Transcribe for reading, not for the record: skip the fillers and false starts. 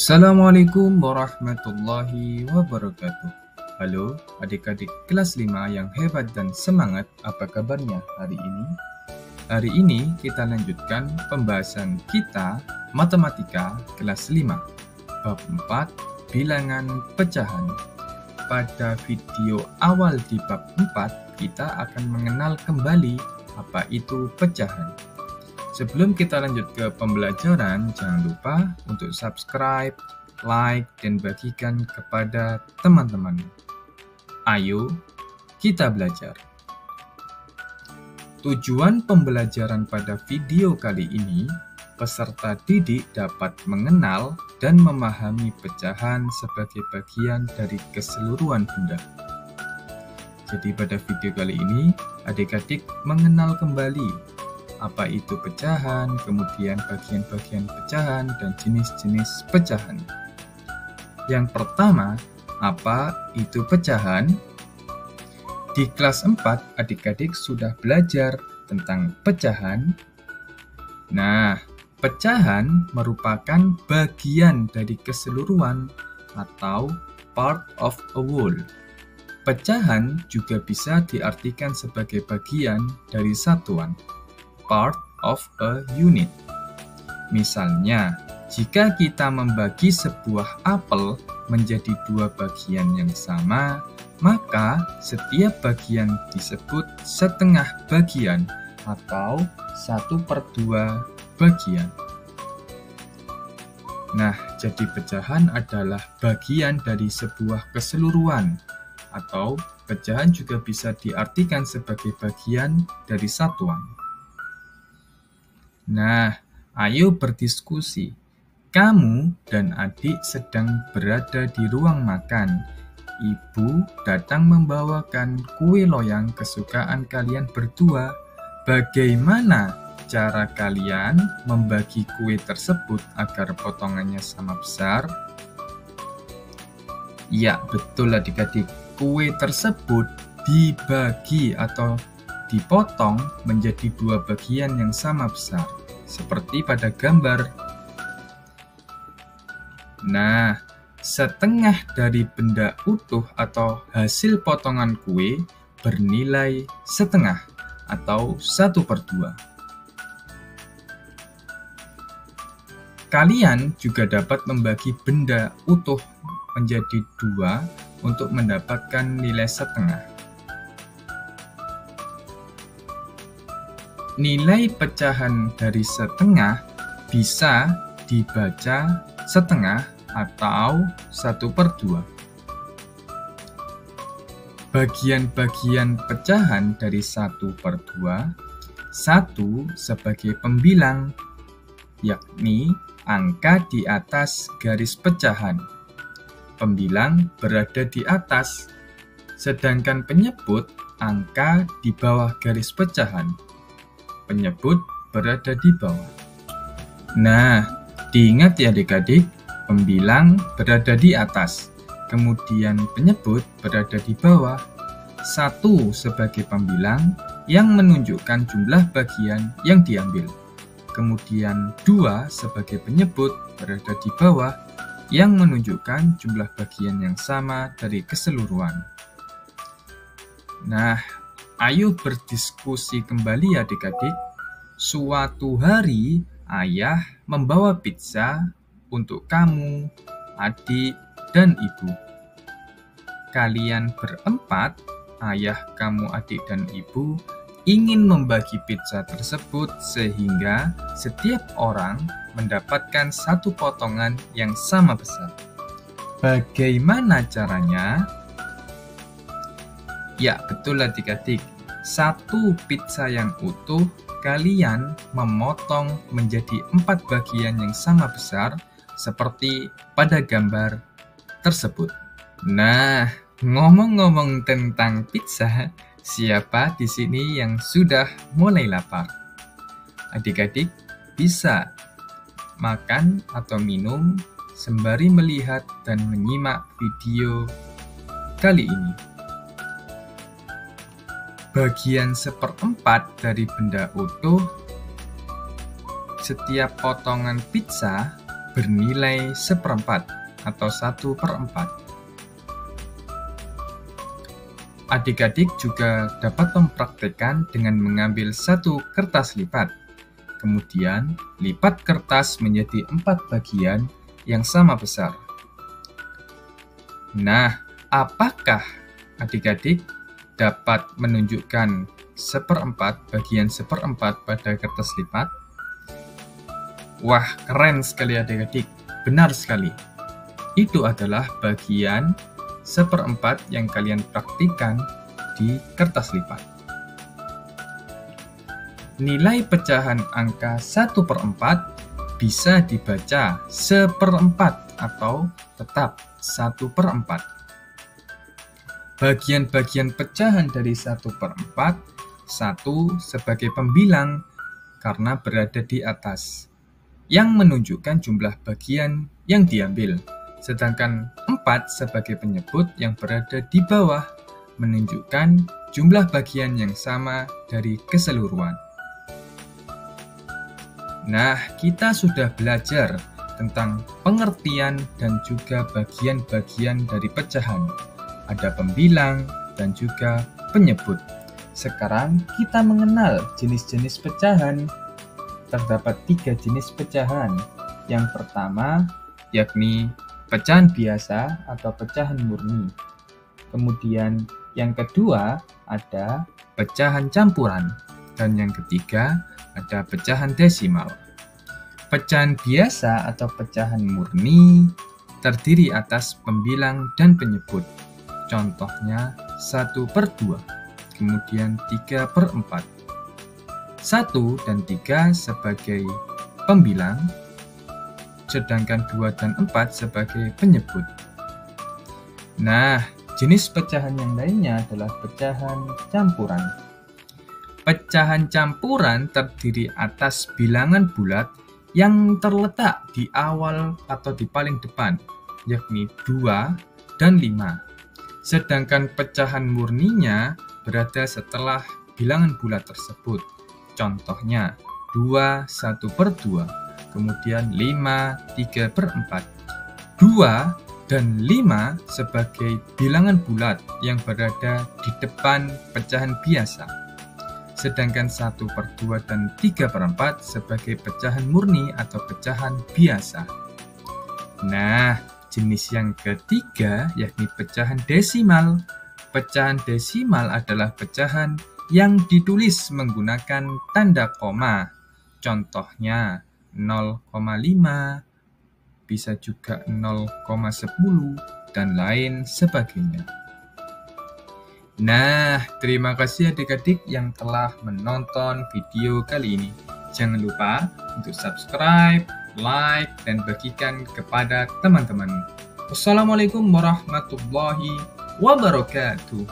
Assalamualaikum warahmatullahi wabarakatuh. Halo adik-adik kelas 5 yang hebat dan semangat, apa kabarnya hari ini? Hari ini kita lanjutkan pembahasan kita matematika kelas 5, bab 4, bilangan pecahan. Pada video awal di bab 4, kita akan mengenal kembali apa itu pecahan. Sebelum kita lanjut ke pembelajaran, jangan lupa untuk subscribe, like, dan bagikan kepada teman-teman. Ayo, kita belajar. Tujuan pembelajaran pada video kali ini, peserta didik dapat mengenal dan memahami pecahan sebagai bagian dari keseluruhan benda. Jadi pada video kali ini, adik-adik mengenal kembali apa itu pecahan, kemudian bagian-bagian pecahan, dan jenis-jenis pecahan. Yang pertama, apa itu pecahan? Di kelas 4, adik-adik sudah belajar tentang pecahan. Nah, pecahan merupakan bagian dari keseluruhan atau part of a whole. Pecahan juga bisa diartikan sebagai bagian dari satuan, part of a unit. Misalnya, jika kita membagi sebuah apel menjadi dua bagian yang sama, maka setiap bagian disebut setengah bagian atau 1/2 bagian. Nah, jadi pecahan adalah bagian dari sebuah keseluruhan, atau pecahan juga bisa diartikan sebagai bagian dari satuan. Nah, ayo berdiskusi. Kamu dan adik sedang berada di ruang makan. Ibu datang membawakan kue loyang kesukaan kalian berdua. Bagaimana cara kalian membagi kue tersebut agar potongannya sama besar? Ya, betul adik-adik. Kue tersebut dibagi atau dipotong menjadi dua bagian yang sama besar, seperti pada gambar. Nah, setengah dari benda utuh atau hasil potongan kue bernilai setengah atau 1/2. Kalian juga dapat membagi benda utuh menjadi dua untuk mendapatkan nilai setengah. Nilai pecahan dari setengah bisa dibaca setengah atau 1/2. Bagian-bagian pecahan dari 1/2, satu sebagai pembilang, yakni angka di atas garis pecahan. Pembilang berada di atas, sedangkan penyebut angka di bawah garis pecahan. Penyebut berada di bawah. Nah, diingat ya adik-adik, pembilang berada di atas, kemudian penyebut berada di bawah. Satu sebagai pembilang yang menunjukkan jumlah bagian yang diambil. Kemudian 2 sebagai penyebut berada di bawah yang menunjukkan jumlah bagian yang sama dari keseluruhan. Nah, ayo berdiskusi kembali adik-adik. Suatu hari, ayah membawa pizza untuk kamu, adik, dan ibu. Kalian berempat, ayah, kamu, adik, dan ibu, ingin membagi pizza tersebut sehingga setiap orang mendapatkan satu potongan yang sama besar. Bagaimana caranya? Ya, betul adik-adik. Satu pizza yang utuh kalian memotong menjadi 4 bagian yang sama besar seperti pada gambar tersebut. Nah, ngomong-ngomong tentang pizza, siapa di sini yang sudah mulai lapar? Adik-adik bisa makan atau minum sembari melihat dan menyimak video kali ini. Bagian 1/4 dari benda utuh, setiap potongan pizza bernilai 1/4 atau 1/4. Adik-adik juga dapat mempraktikkan dengan mengambil satu kertas lipat. Kemudian, lipat kertas menjadi 4 bagian yang sama besar. Nah, apakah adik-adik dapat menunjukkan 1/4 bagian 1/4 pada kertas lipat? Wah, keren sekali adik-adik. Benar sekali. Itu adalah bagian 1/4 yang kalian praktikkan di kertas lipat. Nilai pecahan angka 1/4 bisa dibaca 1/4 atau tetap 1/4. Bagian-bagian pecahan dari 1/4, 1 sebagai pembilang karena berada di atas, yang menunjukkan jumlah bagian yang diambil. Sedangkan 4 sebagai penyebut yang berada di bawah, menunjukkan jumlah bagian yang sama dari keseluruhan. Nah, kita sudah belajar tentang pengertian dan juga bagian-bagian dari pecahan. Ada pembilang dan juga penyebut. Sekarang kita mengenal jenis-jenis pecahan. Terdapat 3 jenis pecahan. Yang pertama, yakni pecahan biasa atau pecahan murni. Kemudian yang kedua ada pecahan campuran. Dan yang ketiga ada pecahan desimal. Pecahan biasa atau pecahan murni terdiri atas pembilang dan penyebut. Contohnya 1/2, kemudian 3/4. 1 dan 3 sebagai pembilang, sedangkan 2 dan 4 sebagai penyebut. Nah, jenis pecahan yang lainnya adalah pecahan campuran. Pecahan campuran terdiri atas bilangan bulat yang terletak di awal atau di paling depan, yakni 2 dan 5. Sedangkan pecahan murninya berada setelah bilangan bulat tersebut. Contohnya 2 1/2. Kemudian 5 3/4. 2 dan 5 sebagai bilangan bulat yang berada di depan pecahan biasa. Sedangkan 1/2 dan 3/4 sebagai pecahan murni atau pecahan biasa. Nah, jenis yang ketiga yakni pecahan desimal. Pecahan desimal adalah pecahan yang ditulis menggunakan tanda koma. Contohnya 0,5, bisa juga 0,10, dan lain sebagainya. Nah, terima kasih adik-adik yang telah menonton video kali ini. Jangan lupa untuk subscribe, like, dan bagikan kepada teman-teman. Wassalamualaikum warahmatullahi wabarakatuh.